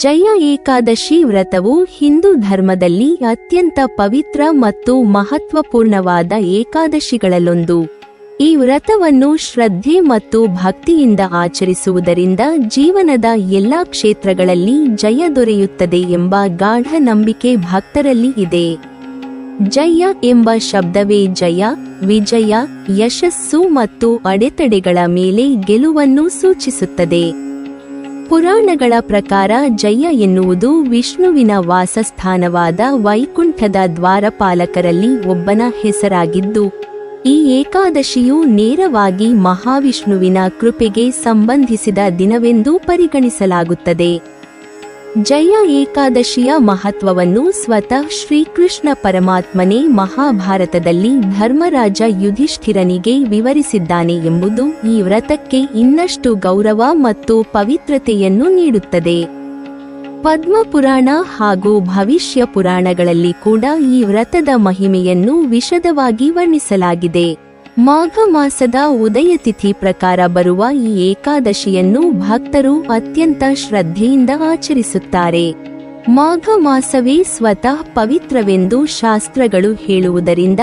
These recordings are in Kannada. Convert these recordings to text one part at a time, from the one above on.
ಜಯ ಏಕಾದಶಿ ವ್ರತವು ಹಿಂದೂ ಧರ್ಮದಲ್ಲಿ ಅತ್ಯಂತ ಪವಿತ್ರ ಮತ್ತು ಮಹತ್ವಪೂರ್ಣವಾದ ಏಕಾದಶಿಗಳಲ್ಲೊಂದು. ಈ ವ್ರತವನ್ನು ಶ್ರದ್ಧೆ ಮತ್ತು ಭಕ್ತಿಯಿಂದ ಆಚರಿಸುವುದರಿಂದ ಜೀವನದ ಎಲ್ಲಾ ಕ್ಷೇತ್ರಗಳಲ್ಲಿ ಜಯ ದೊರೆಯುತ್ತದೆ ಎಂಬ ಗಾಢ ನಂಬಿಕೆ ಭಕ್ತರಲ್ಲಿ ಇದೆ. ಜಯ ಎಂಬ ಶಬ್ದವೇ ಜಯ, ವಿಜಯ, ಯಶಸ್ಸು ಮತ್ತು ಅಡೆತಡೆಗಳ ಮೇಲೆ ಗೆಲುವನ್ನು ಸೂಚಿಸುತ್ತದೆ. ಪುರಾಣಗಳ ಪ್ರಕಾರ ಜಯ ಎನ್ನುವುದು ವಿಷ್ಣುವಿನ ವಾಸಸ್ಥಾನವಾದ ವೈಕುಂಠದ ದ್ವಾರಪಾಲಕರಲ್ಲಿ ಒಬ್ಬನ ಹೆಸರಾಗಿದ್ದು, ಈ ಏಕಾದಶಿಯು ನೇರವಾಗಿ ಮಹಾವಿಷ್ಣುವಿನ ಕೃಪೆಗೆ ಸಂಬಂಧಿಸಿದ ದಿನವೆಂದು ಪರಿಗಣಿಸಲಾಗುತ್ತದೆ. ಜಯ ಏಕಾದಶಿಯ ಮಹತ್ವವನ್ನು ಸ್ವತಃ ಶ್ರೀಕೃಷ್ಣ ಪರಮಾತ್ಮನೇ ಮಹಾಭಾರತದಲ್ಲಿ ಧರ್ಮರಾಜ ಯುಧಿಷ್ಠಿರನಿಗೆ ವಿವರಿಸಿದ್ದಾನೆ ಎಂಬುದು ಈ ವ್ರತಕ್ಕೆ ಇನ್ನಷ್ಟು ಗೌರವ ಮತ್ತು ಪವಿತ್ರತೆಯನ್ನು ನೀಡುತ್ತದೆ. ಪದ್ಮಪುರಾಣ ಹಾಗೂ ಭವಿಷ್ಯ ಪುರಾಣಗಳಲ್ಲಿ ಕೂಡ ಈ ವ್ರತದ ಮಹಿಮೆಯನ್ನು ವಿಶದವಾಗಿ ವರ್ಣಿಸಲಾಗಿದೆ. ಮಾಘ ಮಾಸದ ಉದಯ ತಿಥಿ ಪ್ರಕಾರ ಬರುವ ಈ ಏಕಾದಶಿಯನ್ನು ಭಕ್ತರು ಅತ್ಯಂತ ಶ್ರದ್ಧೆಯಿಂದ ಆಚರಿಸುತ್ತಾರೆ. ಮಾಘ ಮಾಸವೇ ಸ್ವತಃ ಪವಿತ್ರವೆಂದು ಶಾಸ್ತ್ರಗಳು ಹೇಳುವುದರಿಂದ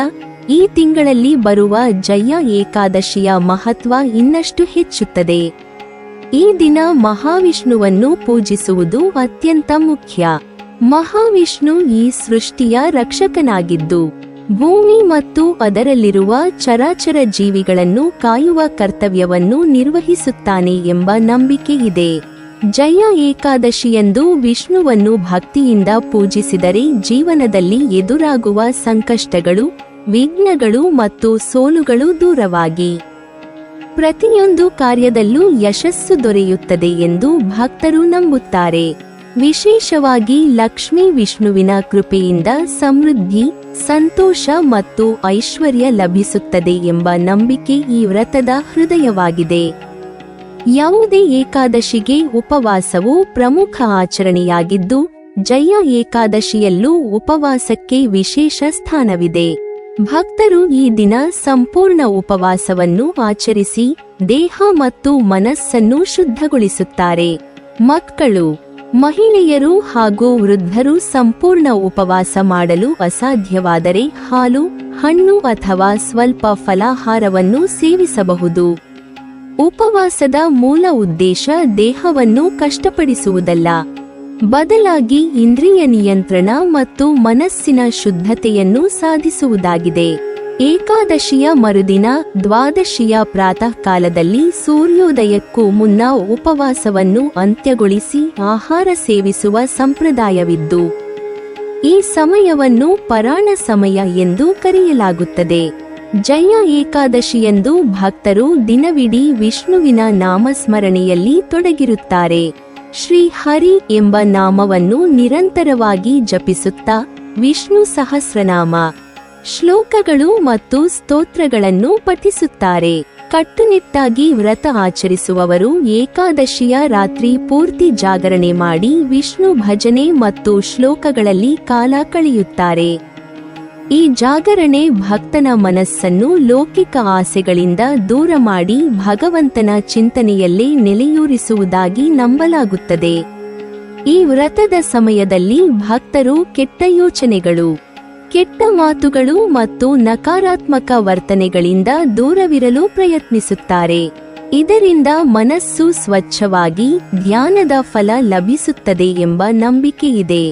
ಈ ತಿಂಗಳಲ್ಲಿ ಬರುವ ಜಯ ಏಕಾದಶಿಯ ಮಹತ್ವ ಇನ್ನಷ್ಟು ಹೆಚ್ಚುತ್ತದೆ. ಈ ದಿನ ಮಹಾವಿಷ್ಣುವನ್ನು ಪೂಜಿಸುವುದು ಅತ್ಯಂತ ಮುಖ್ಯ. ಮಹಾವಿಷ್ಣು ಈ ಸೃಷ್ಟಿಯ ರಕ್ಷಕನಾಗಿದ್ದು, ಭೂಮಿ ಮತ್ತು ಅದರಲ್ಲಿರುವ ಚರಾಚರ ಜೀವಿಗಳನ್ನು ಕಾಯುವ ಕರ್ತವ್ಯವನ್ನು ನಿರ್ವಹಿಸುತ್ತಾನೆ ಎಂಬ ನಂಬಿಕೆ ಇದೆ. ಜಯ ಏಕಾದಶಿಯಂದು ವಿಷ್ಣುವನ್ನು ಭಕ್ತಿಯಿಂದ ಪೂಜಿಸಿದರೆ ಜೀವನದಲ್ಲಿ ಎದುರಾಗುವ ಸಂಕಷ್ಟಗಳು, ವಿಘ್ನಗಳು ಮತ್ತು ಸೋಲುಗಳು ದೂರವಾಗಿ ಪ್ರತಿಯೊಂದು ಕಾರ್ಯದಲ್ಲೂ ಯಶಸ್ಸು ದೊರೆಯುತ್ತದೆ ಎಂದು ಭಕ್ತರು ನಂಬುತ್ತಾರೆ. ವಿಶೇಷವಾಗಿ ಲಕ್ಷ್ಮೀ ವಿಷ್ಣುವಿನ ಕೃಪೆಯಿಂದ ಸಮೃದ್ಧಿ, ಸಂತೋಷ ಮತ್ತು ಐಶ್ವರ್ಯ ಲಭಿಸುತ್ತದೆ ಎಂಬ ನಂಬಿಕೆ ಈ ವ್ರತದ ಹೃದಯವಾಗಿದೆ. ಯಾವುದೇ ಏಕಾದಶಿಗೆ ಉಪವಾಸವು ಪ್ರಮುಖ ಆಚರಣೆಯಾಗಿದ್ದು, ಜಯ ಏಕಾದಶಿಯಲ್ಲೂ ಉಪವಾಸಕ್ಕೆ ವಿಶೇಷ ಸ್ಥಾನವಿದೆ. ಭಕ್ತರು ಈ ದಿನ ಸಂಪೂರ್ಣ ಉಪವಾಸವನ್ನು ಆಚರಿಸಿ ದೇಹ ಮತ್ತು ಮನಸ್ಸನ್ನು ಶುದ್ಧಗೊಳಿಸುತ್ತಾರೆ. ಮಕ್ಕಳು, ಮಹಿಳೆಯರು ಹಾಗೂ ವೃದ್ಧರು ಸಂಪೂರ್ಣ ಉಪವಾಸ ಮಾಡಲು ಅಸಾಧ್ಯವಾದರೆ ಹಾಲು, ಹಣ್ಣು ಅಥವಾ ಸ್ವಲ್ಪ ಫಲಾಹಾರವನ್ನು ಸೇವಿಸಬಹುದು. ಉಪವಾಸದ ಮೂಲ ಉದ್ದೇಶ ದೇಹವನ್ನು ಕಷ್ಟಪಡಿಸುವುದಲ್ಲ, ಬದಲಾಗಿ ಇಂದ್ರಿಯ ನಿಯಂತ್ರಣ ಮತ್ತು ಮನಸ್ಸಿನ ಶುದ್ಧತೆಯನ್ನು ಸಾಧಿಸುವುದಾಗಿದೆ. ಏಕಾದಶಿಯ ಮರುದಿನ ದ್ವಾದಶಿಯ ಪ್ರಾತಃ ಕಾಲದಲ್ಲಿ ಸೂರ್ಯೋದಯಕ್ಕೂ ಮುನ್ನ ಉಪವಾಸವನ್ನು ಅಂತ್ಯಗೊಳಿಸಿ ಆಹಾರ ಸೇವಿಸುವ ಸಂಪ್ರದಾಯವಿದ್ದು, ಈ ಸಮಯವನ್ನು ಪರಾಣ ಸಮಯ ಎಂದು ಕರೆಯಲಾಗುತ್ತದೆ. ಜಯ ಏಕಾದಶಿಯಂದು ಭಕ್ತರು ದಿನವಿಡೀ ವಿಷ್ಣುವಿನ ನಾಮಸ್ಮರಣೆಯಲ್ಲಿ ತೊಡಗಿರುತ್ತಾರೆ. ಶ್ರೀ ಹರಿ ಎಂಬ ನಾಮವನ್ನು ನಿರಂತರವಾಗಿ ಜಪಿಸುತ್ತಾ ವಿಷ್ಣು ಸಹಸ್ರನಾಮ, ಶ್ಲೋಕಗಳು ಮತ್ತು ಸ್ತೋತ್ರಗಳನ್ನು ಪಠಿಸುತ್ತಾರೆ. ಕಟ್ಟುನಿಟ್ಟಾಗಿ ವ್ರತ ಆಚರಿಸುವವರು ಏಕಾದಶಿಯ ರಾತ್ರಿ ಪೂರ್ತಿ ಜಾಗರಣೆ ಮಾಡಿ ವಿಷ್ಣು ಭಜನೆ ಮತ್ತು ಶ್ಲೋಕಗಳಲ್ಲಿ ಕಾಲ ಕಳೆಯುತ್ತಾರೆ. ಈ ಜಾಗರಣೆ ಭಕ್ತನ ಮನಸ್ಸನ್ನು ಲೌಕಿಕ ಆಸೆಗಳಿಂದ ದೂರ ಮಾಡಿ ಭಗವಂತನ ಚಿಂತನೆಯಲ್ಲೇ ನೆಲೆಯೂರಿಸುವುದಾಗಿ ನಂಬಲಾಗುತ್ತದೆ. ಈ ವ್ರತದ ಸಮಯದಲ್ಲಿ ಭಕ್ತರು ಕೆಟ್ಟ ಯೋಚನೆಗಳು, ಕೆಟ್ಟ ಮಾತುಗಳು ಮತ್ತು ನಕಾರಾತ್ಮಕ ವರ್ತನೆಗಳಿಂದ ದೂರವಿರಲು ಪ್ರಯತ್ನಿಸುತ್ತಾರೆ. ಇದರಿಂದ ಮನಸ್ಸು ಸ್ವಚ್ಛವಾಗಿ ಧ್ಯಾನದ ಫಲ ಲಭಿಸುತ್ತದೆ ಎಂಬ ನಂಬಿಕೆಯಿದೆ.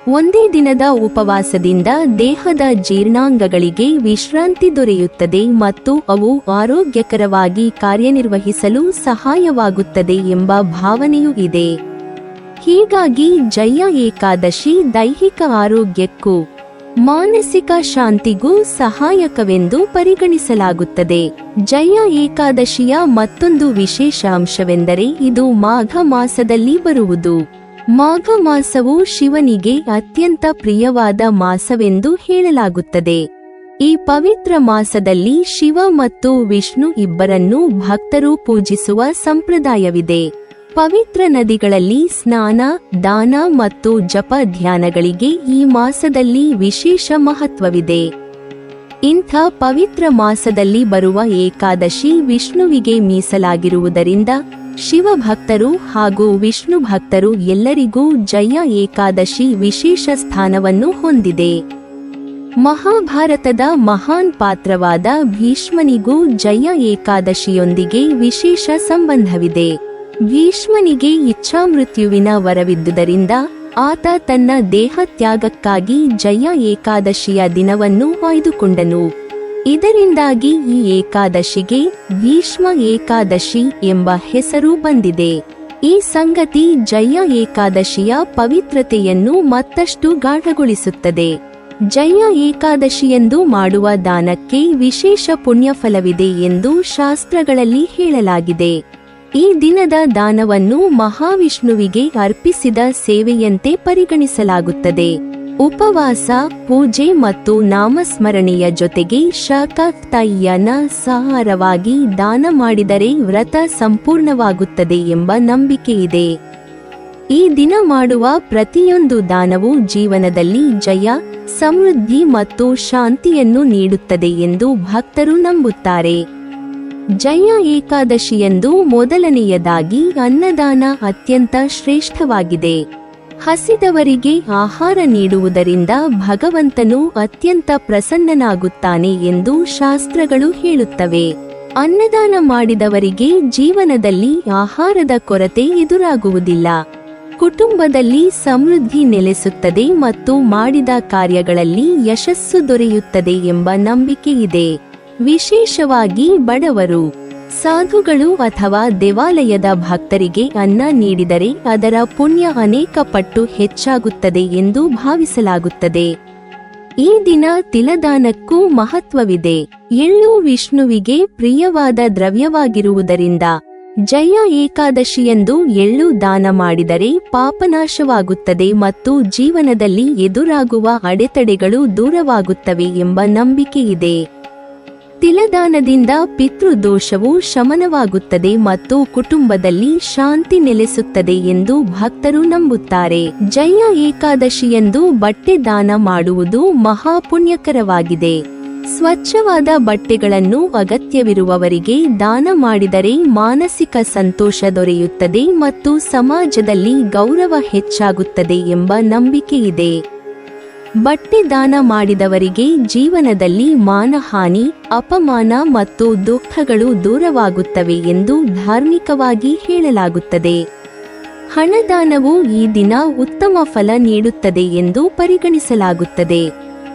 ಒಂದೇ ದಿನದ ಉಪವಾಸದಿಂದ ದೇಹದ ಜೀರ್ಣಾಂಗಗಳಿಗೆ ವಿಶ್ರಾಂತಿ ದೊರೆಯುತ್ತದೆ ಮತ್ತು ಅವು ಆರೋಗ್ಯಕರವಾಗಿ ಕಾರ್ಯನಿರ್ವಹಿಸಲು ಸಹಾಯವಾಗುತ್ತದೆ ಎಂಬ ಭಾವನೆಯೂ ಇದೆ. ಹೀಗಾಗಿ ಜಯ ಏಕಾದಶಿ ದೈಹಿಕ ಆರೋಗ್ಯಕ್ಕೂ ಮಾನಸಿಕ ಶಾಂತಿಗೂ ಸಹಾಯಕವೆಂದು ಪರಿಗಣಿಸಲಾಗುತ್ತದೆ. ಜಯ ಏಕಾದಶಿಯ ಮತ್ತೊಂದು ವಿಶೇಷ ಅಂಶವೆಂದರೆ ಇದು ಮಾಘ ಮಾಸದಲ್ಲಿ ಬರುವುದು. ಮಾಘ ಮಾಸವು ಶಿವನಿಗೆ ಅತ್ಯಂತ ಪ್ರಿಯವಾದ ಮಾಸವೆಂದು ಹೇಳಲಾಗುತ್ತದೆ. ಈ ಪವಿತ್ರ ಮಾಸದಲ್ಲಿ ಶಿವ ಮತ್ತು ವಿಷ್ಣು ಇಬ್ಬರನ್ನೂ ಭಕ್ತರು ಪೂಜಿಸುವ ಸಂಪ್ರದಾಯವಿದೆ. ಪವಿತ್ರ ನದಿಗಳಲ್ಲಿ ಸ್ನಾನ, ದಾನ ಮತ್ತು ಜಪ ಧ್ಯಾನಗಳಿಗೆ ಈ ಮಾಸದಲ್ಲಿ ವಿಶೇಷ ಮಹತ್ವವಿದೆ. ಇಂಥ ಪವಿತ್ರ ಮಾಸದಲ್ಲಿ ಬರುವ ಏಕಾದಶಿ ವಿಷ್ಣುವಿಗೆ ಮೀಸಲಾಗಿರುವುದರಿಂದ ಶಿವಭಕ್ತರು ಹಾಗೂ ವಿಷ್ಣು ಭಕ್ತರು ಎಲ್ಲರಿಗೂ ಜಯ ಏಕಾದಶಿ ವಿಶೇಷ ಸ್ಥಾನವನ್ನು ಹೊಂದಿದೆ. ಮಹಾಭಾರತದ ಮಹಾನ್ ಪಾತ್ರವಾದ ಭೀಷ್ಮನಿಗೂ ಜಯ ಏಕಾದಶಿಯೊಂದಿಗೆ ವಿಶೇಷ ಸಂಬಂಧವಿದೆ. ಭೀಷ್ಮನಿಗೆ ಇಚ್ಛಾಮೃತ್ಯುವಿನ ವರವಿದ್ದುದರಿಂದ ಆತ ತನ್ನ ದೇಹ ತ್ಯಾಗಕ್ಕಾಗಿ ಜಯ ಏಕಾದಶಿಯ ದಿನವನ್ನು ಆಯ್ದುಕೊಂಡನು. ಇದರಿಂದಾಗಿ ಈ ಏಕಾದಶಿಗೆ ಭೀಷ್ಮ ಏಕಾದಶಿ ಎಂಬ ಹೆಸರು ಬಂದಿದೆ. ಈ ಸಂಗತಿ ಜಯ ಏಕಾದಶಿಯ ಪವಿತ್ರತೆಯನ್ನು ಮತ್ತಷ್ಟು ಗಾಢಗೊಳಿಸುತ್ತದೆ. ಜಯ ಏಕಾದಶಿಯಂದು ಮಾಡುವ ದಾನಕ್ಕೆ ವಿಶೇಷ ಪುಣ್ಯಫಲವಿದೆ ಎಂದು ಶಾಸ್ತ್ರಗಳಲ್ಲಿ ಹೇಳಲಾಗಿದೆ. ಈ ದಿನದ ದಾನವನ್ನು ಮಹಾವಿಷ್ಣುವಿಗೆ ಅರ್ಪಿಸಿದ ಸೇವೆಯಂತೆ ಪರಿಗಣಿಸಲಾಗುತ್ತದೆ. ಉಪವಾಸ, ಪೂಜೆ ಮತ್ತು ನಾಮಸ್ಮರಣೆಯ ಜೊತೆಗೆ ಶಾಕಾಫ್ತಾಯಿಯನ್ನ ಸಾಹಾರವಾಗಿ ದಾನ ಮಾಡಿದರೆ ವ್ರತ ಸಂಪೂರ್ಣವಾಗುತ್ತದೆ ಎಂಬ ನಂಬಿಕೆಯಿದೆ. ಈ ದಿನ ಮಾಡುವ ಪ್ರತಿಯೊಂದು ದಾನವು ಜೀವನದಲ್ಲಿ ಜಯ, ಸಮೃದ್ಧಿ ಮತ್ತು ಶಾಂತಿಯನ್ನು ನೀಡುತ್ತದೆ ಎಂದು ಭಕ್ತರು ನಂಬುತ್ತಾರೆ. ಜಯ ಏಕಾದಶಿಯಂದು ಮೊದಲನೆಯದಾಗಿ ಅನ್ನದಾನ ಅತ್ಯಂತ ಶ್ರೇಷ್ಠವಾಗಿದೆ. ಹಸಿದವರಿಗೆ ಆಹಾರ ನೀಡುವುದರಿಂದ ಭಗವಂತನು ಅತ್ಯಂತ ಪ್ರಸನ್ನನಾಗುತ್ತಾನೆ ಎಂದು ಶಾಸ್ತ್ರಗಳು ಹೇಳುತ್ತವೆ. ಅನ್ನದಾನ ಮಾಡಿದವರಿಗೆ ಜೀವನದಲ್ಲಿ ಆಹಾರದ ಕೊರತೆ ಎದುರಾಗುವುದಿಲ್ಲ. ಕುಟುಂಬದಲ್ಲಿ ಸಮೃದ್ಧಿ ನೆಲೆಸುತ್ತದೆ ಮತ್ತು ಮಾಡಿದ ಕಾರ್ಯಗಳಲ್ಲಿ ಯಶಸ್ಸು ದೊರೆಯುತ್ತದೆ ಎಂಬ ನಂಬಿಕೆ ಇದೆ. ವಿಶೇಷವಾಗಿ ಬಡವರು, ಸಾಧುಗಳು ಅಥವಾ ದೇವಾಲಯದ ಭಕ್ತರಿಗೆ ಅನ್ನ ನೀಡಿದರೆ ಅದರ ಪುಣ್ಯ ಅನೇಕ ಪಟ್ಟು ಹೆಚ್ಚಾಗುತ್ತದೆ ಎಂದು ಭಾವಿಸಲಾಗುತ್ತದೆ. ಈ ದಿನ ತಿಲದಾನಕ್ಕೂ ಮಹತ್ವವಿದೆ. ಎಳ್ಳು ವಿಷ್ಣುವಿಗೆ ಪ್ರಿಯವಾದ ದ್ರವ್ಯವಾಗಿರುವುದರಿಂದ ಜಯ ಏಕಾದಶಿಯಂದು ಎಳ್ಳು ದಾನ ಮಾಡಿದರೆ ಪಾಪನಾಶವಾಗುತ್ತದೆ ಮತ್ತು ಜೀವನದಲ್ಲಿ ಎದುರಾಗುವ ಅಡೆತಡೆಗಳು ದೂರವಾಗುತ್ತವೆ ಎಂಬ ನಂಬಿಕೆಯಿದೆ. ತಿಲದಾನದಿಂದ ಪಿತೃದೋಷವು ಶಮನವಾಗುತ್ತದೆ ಮತ್ತು ಕುಟುಂಬದಲ್ಲಿ ಶಾಂತಿ ನೆಲೆಸುತ್ತದೆ ಎಂದು ಭಕ್ತರು ನಂಬುತ್ತಾರೆ. ಜಯ ಏಕಾದಶಿಯಂದು ಬಟ್ಟೆ ದಾನ ಮಾಡುವುದು ಮಹಾಪುಣ್ಯಕರವಾಗಿದೆ. ಸ್ವಚ್ಛವಾದ ಬಟ್ಟೆಗಳನ್ನು ಅಗತ್ಯವಿರುವವರಿಗೆ ದಾನ ಮಾಡಿದರೆ ಮಾನಸಿಕ ಸಂತೋಷ ದೊರೆಯುತ್ತದೆ ಮತ್ತು ಸಮಾಜದಲ್ಲಿ ಗೌರವ ಹೆಚ್ಚಾಗುತ್ತದೆ ಎಂಬ ನಂಬಿಕೆಯಿದೆ. ಬಟ್ಟೆ ದಾನ ಮಾಡಿದವರಿಗೆ ಜೀವನದಲ್ಲಿ ಮಾನಹಾನಿ, ಅಪಮಾನ ಮತ್ತು ದುಃಖಗಳು ದೂರವಾಗುತ್ತವೆ ಎಂದು ಧಾರ್ಮಿಕವಾಗಿ ಹೇಳಲಾಗುತ್ತದೆ. ಹಣದಾನವು ಈ ದಿನ ಉತ್ತಮ ಫಲ ನೀಡುತ್ತದೆ ಎಂದು ಪರಿಗಣಿಸಲಾಗುತ್ತದೆ.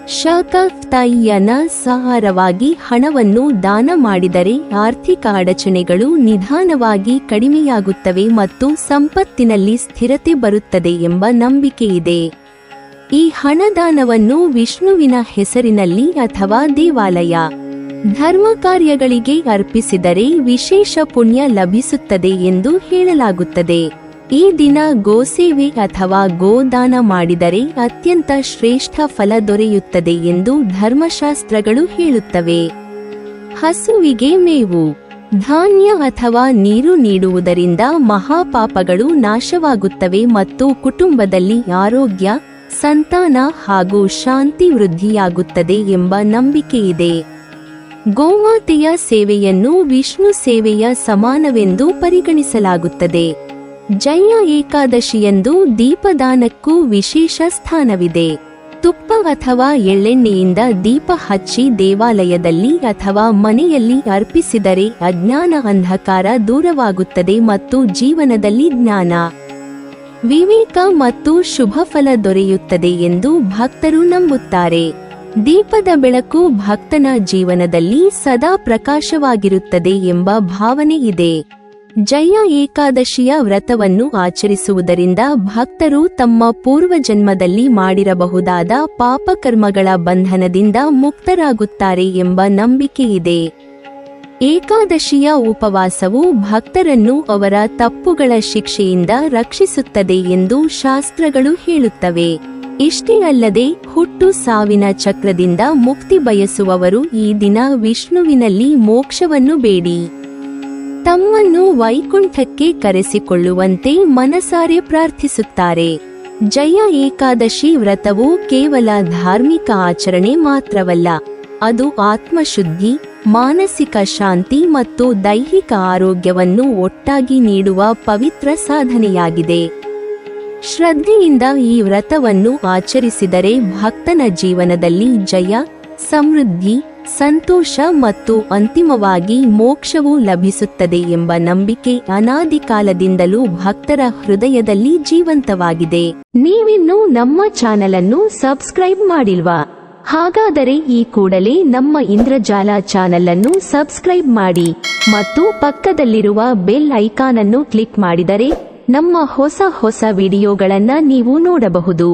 ಶಾಕಾಫ್ತಾಯಿಯನ ಸಾಹಾರವಾಗಿ ಹಣವನ್ನು ದಾನ ಮಾಡಿದರೆ ಆರ್ಥಿಕ ಅಡಚಣೆಗಳು ನಿಧಾನವಾಗಿ ಕಡಿಮೆಯಾಗುತ್ತವೆ ಮತ್ತು ಸಂಪತ್ತಿನಲ್ಲಿ ಸ್ಥಿರತೆ ಬರುತ್ತದೆ ಎಂಬ ನಂಬಿಕೆಯಿದೆ. ಈ ಹಣದಾನವನ್ನು ವಿಷ್ಣುವಿನ ಹೆಸರಿನಲ್ಲಿ ಅಥವಾ ದೇವಾಲಯ, ಧರ್ಮ ಕಾರ್ಯಗಳಿಗೆ ಅರ್ಪಿಸಿದರೆ ವಿಶೇಷ ಪುಣ್ಯ ಲಭಿಸುತ್ತದೆ ಎಂದು ಹೇಳಲಾಗುತ್ತದೆ. ಈ ದಿನ ಗೋಸೇವೆ ಅಥವಾ ಗೋದಾನ ಮಾಡಿದರೆ ಅತ್ಯಂತ ಶ್ರೇಷ್ಠ ಫಲ ದೊರೆಯುತ್ತದೆ ಎಂದು ಧರ್ಮಶಾಸ್ತ್ರಗಳು ಹೇಳುತ್ತವೆ. ಹಸುವಿಗೆ ಮೇವು, ಧಾನ್ಯ ಅಥವಾ ನೀರು ನೀಡುವುದರಿಂದ ಮಹಾಪಾಪಗಳು ನಾಶವಾಗುತ್ತವೆ ಮತ್ತು ಕುಟುಂಬದಲ್ಲಿ ಆರೋಗ್ಯ, ಸಂತಾನ ಹಾಗೂ ಶಾಂತಿ ವೃದ್ಧಿಯಾಗುತ್ತದೆ ಎಂಬ ನಂಬಿಕೆಯಿದೆ. ಗೋಮಾತೆಯ ಸೇವೆಯನ್ನು ವಿಷ್ಣು ಸೇವೆಯ ಸಮಾನವೆಂದು ಪರಿಗಣಿಸಲಾಗುತ್ತದೆ. ಜಯ ಏಕಾದಶಿಯಂದು ದೀಪದಾನಕ್ಕೂ ವಿಶೇಷ ಸ್ಥಾನವಿದೆ. ತುಪ್ಪ ಅಥವಾ ಎಳ್ಳೆಣ್ಣೆಯಿಂದ ದೀಪ ಹಚ್ಚಿ ದೇವಾಲಯದಲ್ಲಿ ಅಥವಾ ಮನೆಯಲ್ಲಿ ಅರ್ಪಿಸಿದರೆ ಅಜ್ಞಾನ ಅಂಧಕಾರ ದೂರವಾಗುತ್ತದೆ ಮತ್ತು ಜೀವನದಲ್ಲಿ ಜ್ಞಾನ, ವಿವೇಕ ಮತ್ತು ಶುಭಫಲ ದೊರೆಯುತ್ತದೆ ಎಂದು ಭಕ್ತರು ನಂಬುತ್ತಾರೆ. ದೀಪದ ಬೆಳಕು ಭಕ್ತನ ಜೀವನದಲ್ಲಿ ಸದಾ ಪ್ರಕಾಶವಾಗಿರುತ್ತದೆ ಎಂಬ ಭಾವನೆ ಇದೆ. ಜಯ ಏಕಾದಶಿಯ ವ್ರತವನ್ನು ಆಚರಿಸುವುದರಿಂದ ಭಕ್ತರು ತಮ್ಮ ಪೂರ್ವಜನ್ಮದಲ್ಲಿ ಮಾಡಿರಬಹುದಾದ ಪಾಪಕರ್ಮಗಳ ಬಂಧನದಿಂದ ಮುಕ್ತರಾಗುತ್ತಾರೆ ಎಂಬ ನಂಬಿಕೆಯಿದೆ. ಏಕಾದಶಿಯ ಉಪವಾಸವು ಭಕ್ತರನ್ನು ಅವರ ತಪ್ಪುಗಳ ಶಿಕ್ಷೆಯಿಂದ ರಕ್ಷಿಸುತ್ತದೆ ಎಂದು ಶಾಸ್ತ್ರಗಳು ಹೇಳುತ್ತವೆ. ಇಷ್ಟೇ ಅಲ್ಲದೆ ಹುಟ್ಟು ಸಾವಿನ ಚಕ್ರದಿಂದ ಮುಕ್ತಿ ಬಯಸುವವರು ಈ ದಿನ ವಿಷ್ಣುವಿನಲ್ಲಿ ಮೋಕ್ಷವನ್ನು ಬೇಡಿ ತಮ್ಮನ್ನು ವೈಕುಂಠಕ್ಕೆ ಕರೆಸಿಕೊಳ್ಳುವಂತೆ ಮನಸಾರೆ ಪ್ರಾರ್ಥಿಸುತ್ತಾರೆ. ಜಯ ಏಕಾದಶಿ ವ್ರತವು ಕೇವಲ ಧಾರ್ಮಿಕ ಆಚರಣೆ ಮಾತ್ರವಲ್ಲ, ಅದು ಆತ್ಮಶುದ್ಧಿ, ಮಾನಸಿಕ ಶಾಂತಿ ಮತ್ತು ದೈಹಿಕ ಆರೋಗ್ಯವನ್ನು ಒಟ್ಟಾಗಿ ನೀಡುವ ಪವಿತ್ರ ಸಾಧನೆಯಾಗಿದೆ. ಶ್ರದ್ಧೆಯಿಂದ ಈ ವ್ರತವನ್ನು ಆಚರಿಸಿದರೆ ಭಕ್ತನ ಜೀವನದಲ್ಲಿ ಜಯ, ಸಮೃದ್ಧಿ, ಸಂತೋಷ ಮತ್ತು ಅಂತಿಮವಾಗಿ ಮೋಕ್ಷವೂ ಲಭಿಸುತ್ತದೆ ಎಂಬ ನಂಬಿಕೆ ಅನಾದಿ ಕಾಲದಿಂದಲೂ ಭಕ್ತರ ಹೃದಯದಲ್ಲಿ ಜೀವಂತವಾಗಿದೆ. ನೀವಿನ್ನೂ ನಮ್ಮ ಚಾನೆಲ್ ಅನ್ನು ಸಬ್ಸ್ಕ್ರೈಬ್ ಮಾಡಿಲ್ವಾ? ಹಾಗಾದರೆ ಈ ಕೂಡಲೇ ನಮ್ಮ ಇಂದ್ರಜಾಲ ಚಾನೆಲ್ ಅನ್ನು ಸಬ್ಸ್ಕ್ರೈಬ್ ಮಾಡಿ ಮತ್ತು ಪಕ್ಕದಲ್ಲಿರುವ ಬೆಲ್ ಐಕಾನ್ ಅನ್ನು ಕ್ಲಿಕ್ ಮಾಡಿದರೆ ನಮ್ಮ ಹೊಸ ವಿಡಿಯೋಗಳನ್ನು ನೀವು ನೋಡಬಹುದು.